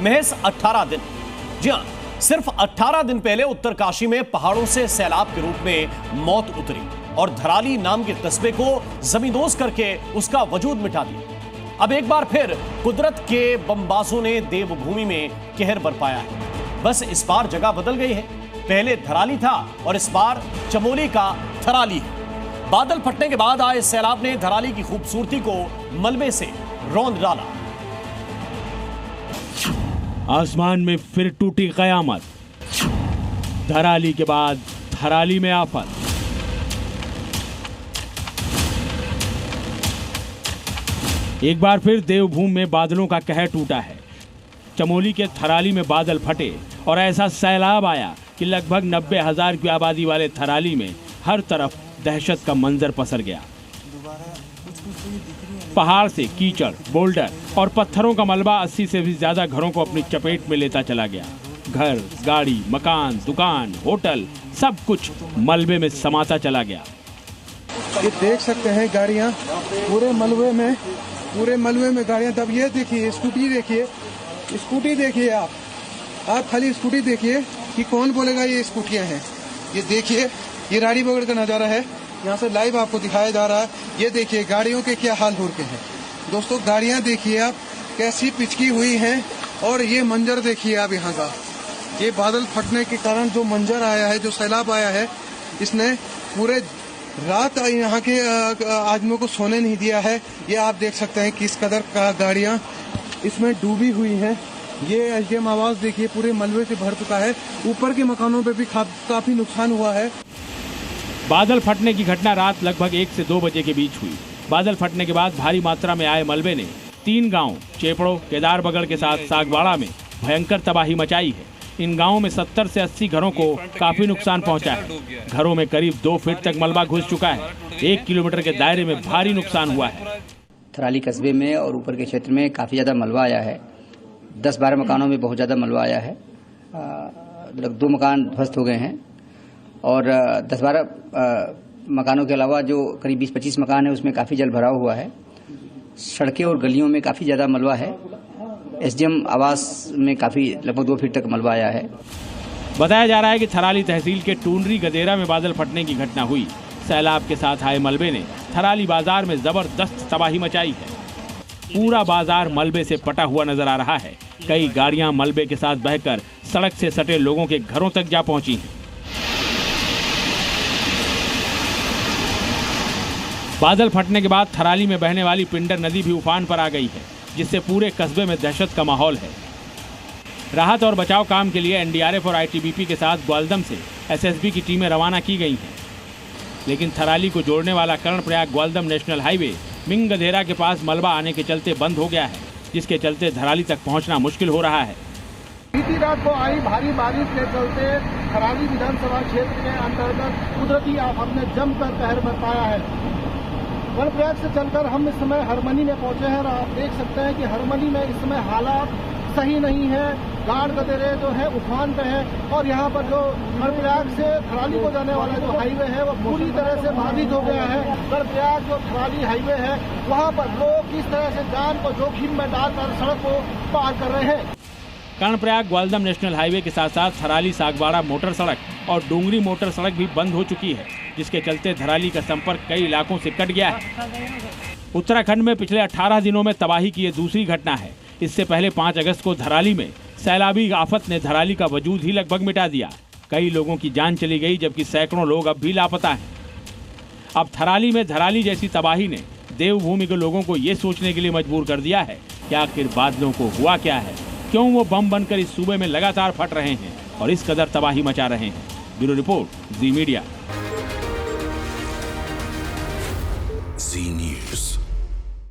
महज 18 दिन। जी हां, सिर्फ 18 दिन पहले उत्तरकाशी में पहाड़ों से सैलाब के रूप में मौत उतरी और धराली नाम के कस्बे को जमींदोज करके उसका वजूद मिटा दिया। अब एक बार फिर कुदरत के बमबाजों ने देवभूमि में कहर बरपाया है। बस इस बार जगह बदल गई है। पहले धराली था और इस बार चमोली का थराली है। बादल फटने के बाद आए सैलाब ने धराली की खूबसूरती को मलबे से रौंद डाला। आसमान में फिर टूटी कयामत। धराली के बाद थराली में आफत। एक बार फिर देवभूमि में बादलों का कहर टूटा है। चमोली के थराली में बादल फटे और ऐसा सैलाब आया कि लगभग 90,000 की आबादी वाले थराली में हर तरफ दहशत का मंजर पसर गया। पहाड़ से कीचड़, बोल्डर और पत्थरों का मलबा 80 से भी ज्यादा घरों को अपनी चपेट में लेता चला गया। घर, गाड़ी, मकान, दुकान, होटल सब कुछ मलबे में समाता चला गया। ये देख सकते हैं गाड़ियां पूरे मलबे में गाड़ियां। तब ये देखिए स्कूटी देखिए आप खाली स्कूटी देखिए कि कौन बोलेगा ये स्कूटियां हैं। ये देखिए, ये रानी बगड़ का नज़ारा है, यहाँ से लाइव आपको दिखाया जा रहा है। ये देखिए गाड़ियों के क्या हाल हो रखे हैं दोस्तों। गाड़ियाँ देखिए आप कैसी पिचकी हुई हैं और ये मंजर देखिए आप यहाँ का। ये बादल फटने के कारण जो मंजर आया है, जो सैलाब आया है, इसने पूरे रात यहाँ के आदमियों को सोने नहीं दिया है। ये आप देख सकते हैं किस कदर का गाड़ियाँ इसमें डूबी हुई हैं। ये एसडीएम आवास देखिए पूरे मलबे से भर चुका है। ऊपर के मकानों पे भी काफी नुकसान हुआ है। बादल फटने की घटना रात लगभग 1 से 2 बजे के बीच हुई। बादल फटने के बाद भारी मात्रा में आए मलबे ने 3 गांव चेपड़ो, केदारबगड़ के साथ सागवाड़ा में भयंकर तबाही मचाई है। इन गांवों में 70 से 80 घरों को काफी नुकसान पहुंचा है। घरों में करीब 2 फीट तक मलबा घुस चुका है। 1 किलोमीटर के दायरे में भारी नुकसान हुआ है। थराली कस्बे में और ऊपर के क्षेत्र में काफी ज्यादा मलबा आया है। 10-12 मकानों में बहुत ज्यादा मलबा आया है। 2 मकान ध्वस्त हो गए हैं और 10-12 मकानों के अलावा जो करीब 20-25 मकान है उसमें काफ़ी जल भराव हुआ है। सड़कें और गलियों में काफ़ी ज़्यादा मलबा है। एसडीएम आवास में काफ़ी लगभग 2 फीट तक मलबा आया है। बताया जा रहा है कि थराली तहसील के टूंडरी गदेरा में बादल फटने की घटना हुई। सैलाब के साथ आए मलबे ने थराली बाजार में जबरदस्त तबाही मचाई है। पूरा बाजार मलबे से पटा हुआ नजर आ रहा है। कई गाड़ियां मलबे के साथ बहकर सड़क से सटे लोगों के घरों तक जा पहुंची हैं। बादल फटने के बाद थराली में बहने वाली पिंडर नदी भी उफान पर आ गई है, जिससे पूरे कस्बे में दहशत का माहौल है। राहत और बचाव काम के लिए एनडीआरएफ और आईटीबीपी के साथ ग्वालदम से एसएसबी की टीमें रवाना की गई हैं। लेकिन थराली को जोड़ने वाला कर्णप्रयाग ग्वालदम नेशनल हाईवे मिंग गधेरा के पास मलबा आने के चलते बंद हो गया है, जिसके चलते धराली तक पहुंचना मुश्किल हो रहा है। बीती रात को आई भारी बारिश के चलते थराली विधानसभा क्षेत्र के अंतर्गत कुदरती आफत ने जमकर कहर बरपाया है। कर्णप्रयाग से चलकर हम इस समय हरमनी में पहुंचे हैं और आप देख सकते हैं कि हरमनी में इस समय हालात सही नहीं है। गाढ़ गदेरे जो है उफान पे है और यहाँ पर जो कर्णप्रयाग से थराली को जाने वाला जो हाईवे है वो पूरी तरह से बाधित हो गया है। कर्णप्रयाग जो थराली हाईवे है वहाँ पर लोग किस तरह से जान को जोखिम में डालकर सड़क को पार कर रहे हैं। कर्णप्रयाग ग्वालदम नेशनल हाईवे के साथ साथ थराली सागवाड़ा मोटर सड़क और डूंगरी मोटर सड़क भी बंद हो चुकी है, जिसके चलते धराली का संपर्क कई इलाकों से कट गया है। उत्तराखंड में पिछले 18 दिनों में तबाही की ये दूसरी घटना है। इससे पहले 5 अगस्त को धराली में सैलाबी आफत ने धराली का वजूद ही लगभग मिटा दिया। कई लोगों की जान चली गई, जबकि सैकड़ों लोग अब भी लापता हैं। अब थराली में धराली जैसी तबाही ने देवभूमि के लोगों को ये सोचने के लिए मजबूर कर दिया है कि आखिर बादलों को हुआ क्या है, क्यों वो बम बनकर इस सूबे में लगातार फट रहे हैं और इस कदर तबाही मचा रहे हैं। ब्यूरो रिपोर्ट, जी मीडिया। जी न्यूज़।